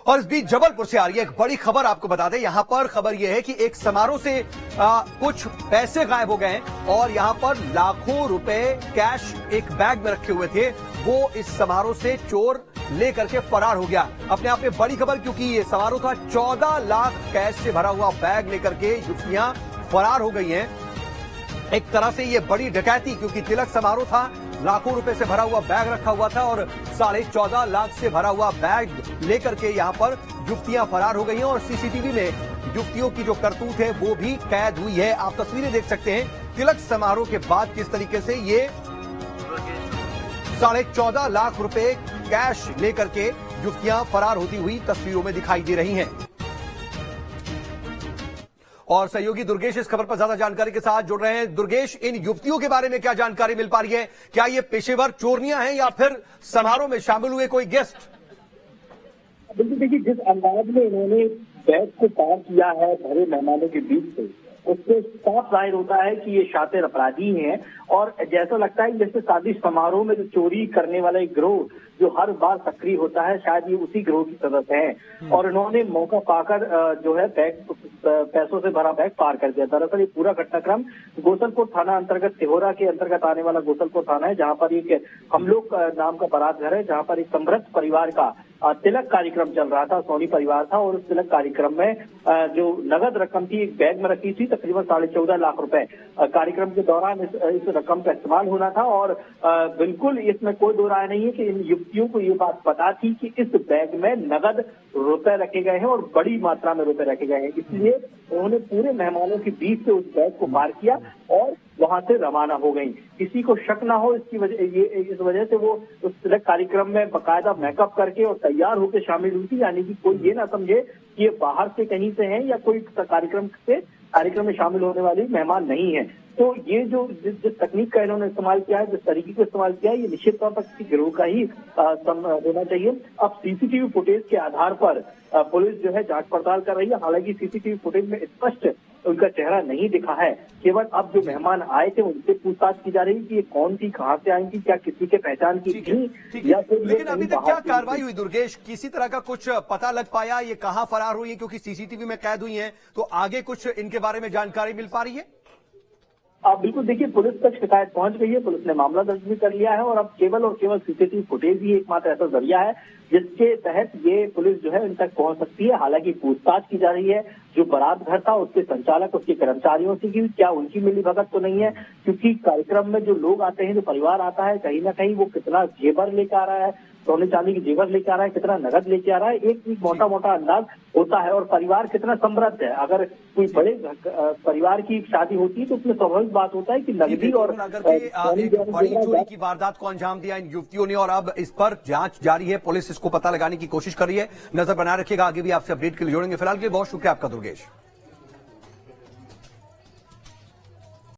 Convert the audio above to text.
और इस बीच जबलपुर से आ रही है एक बड़ी खबर, आपको बता दें। यहां पर खबर यह है कि एक समारोह से कुछ पैसे गायब हो गए हैं और यहां पर लाखों रुपए कैश एक बैग में रखे हुए थे। वो इस समारोह से चोर लेकर के फरार हो गया। अपने आप में बड़ी खबर, क्योंकि ये समारोह था। 14 लाख कैश से भरा हुआ बैग लेकर के युवतियां फरार हो गई हैं। एक तरह से ये बड़ी डकैती, क्योंकि तिलक समारोह था, लाखों रुपए से भरा हुआ बैग रखा हुआ था और 14.5 लाख से भरा हुआ बैग लेकर के यहां पर युवतियां फरार हो गई हैं। और सीसीटीवी में युवतियों की जो करतूत है वो भी कैद हुई है। आप तस्वीरें देख सकते हैं तिलक समारोह के बाद किस तरीके से ये 14.5 लाख रुपए कैश लेकर के युवतियां फरार होती हुई तस्वीरों में दिखाई दे रही हैं। और सहयोगी दुर्गेश इस खबर पर ज्यादा जानकारी के साथ जुड़ रहे हैं। दुर्गेश, इन युवतियों के बारे में क्या जानकारी मिल पा रही है? क्या ये पेशेवर चोरनियां हैं या फिर समारोह में शामिल हुए कोई गेस्ट? बिल्कुल, देखिए जिस अंदाज में इन्होंने बैग को पार किया है भरे मेहमानों के बीच से, उससे साफ जाहिर होता है कि ये शातिर अपराधी हैं। और जैसा लगता है जैसे शादी समारोह में जो चोरी करने वाला एक गिरोह जो हर बार सक्रिय होता है, शायद ये उसी गिरोह की सदस्य हैं। और इन्होंने मौका पाकर जो है बैग पैसों से भरा बैग पार कर दिया। दरअसल ये पूरा घटनाक्रम गोसलपुर थाना अंतर्गत तिहोरा के अंतर्गत आने वाला गोसलपुर थाना है, जहां पर एक हम लोग नाम का बारात घर है, जहां पर एक समृद्ध परिवार का तिलक कार्यक्रम चल रहा था। सोनी परिवार था और उस तिलक कार्यक्रम में जो नगद रकम थी एक बैग में रखी थी, तकरीबन 14.5 लाख रुपए। कार्यक्रम के दौरान इस रकम का इस्तेमाल होना था। और बिल्कुल इसमें कोई दो राय नहीं है कि इन युवतियों को ये बात पता थी कि इस बैग में नगद रुपए रखे गए हैं और बड़ी मात्रा में रुपए रखे गए हैं। इसलिए उन्होंने पूरे मेहमानों के बीच से उस बैग को पार किया और वहां से रवाना हो गई। किसी को शक ना हो इस वजह से वो उस तिलक कार्यक्रम में बकायदा मेकअप करके और तैयार होकर शामिल हुई थी। यानी कि कोई ये ना समझे कि ये बाहर से कहीं से हैं या कोई कार्यक्रम में शामिल होने वाली मेहमान नहीं है। तो ये जो जिस तकनीक का इन्होंने इस्तेमाल किया है, जिस तरीके को इस्तेमाल किया है, ये निश्चित तौर पर किसी गिरोह का ही होना चाहिए। अब सीसीटीवी फुटेज के आधार पर पुलिस जो है जांच पड़ताल कर रही है। हालांकि सीसीटीवी फुटेज में स्पष्ट उनका चेहरा नहीं दिखा है। केवल अब जो मेहमान आए थे उनसे पूछताछ की जा रही है कि ये कौन थी, कहाँ से आई थी, क्या किसी के पहचान की थी या फिर। लेकिन अभी तक क्या कार्रवाई हुई दुर्गेश? किसी तरह का कुछ पता लग पाया ये कहाँ फरार हुई है? क्योंकि सीसीटीवी में कैद हुई है, तो आगे कुछ इनके बारे में जानकारी मिल पा रही है? बिल्कुल, देखिए पुलिस तक शिकायत पहुंच गई है, पुलिस ने मामला दर्ज भी कर लिया है। और अब केवल और केवल सीसीटीवी फुटेज ही एकमात्र ऐसा जरिया है जिसके तहत ये पुलिस जो है इन तक पहुंच सकती है। हालांकि पूछताछ की जा रही है जो बारात घर था उसके संचालक, उसके कर्मचारियों से कि क्या उनकी मिलीभगत तो नहीं है। क्योंकि कार्यक्रम में जो लोग आते हैं, जो परिवार आता है, कहीं ना कहीं वो कितना जेवर लेकर आ रहा है, सोने चांदी की जेवर लेके आ रहा है, कितना नगद लेके आ रहा है, एक मोटा मोटा अंदाज होता है। और परिवार कितना समृद्ध है, अगर कोई बड़े परिवार की शादी होती है तो उसमें स्वाभाविक बात होता है कि नगदी और एक बड़ी चोरी की वारदात को अंजाम दिया इन युवतियों ने। और अब इस पर जांच जारी है, पुलिस इसको पता लगाने की कोशिश कर रही है। नजर बनाए रखिएगा, आगे भी आपसे अपडेट के लिए जोड़ेंगे। फिलहाल के लिए बहुत शुक्रिया आपका दुर्गेश।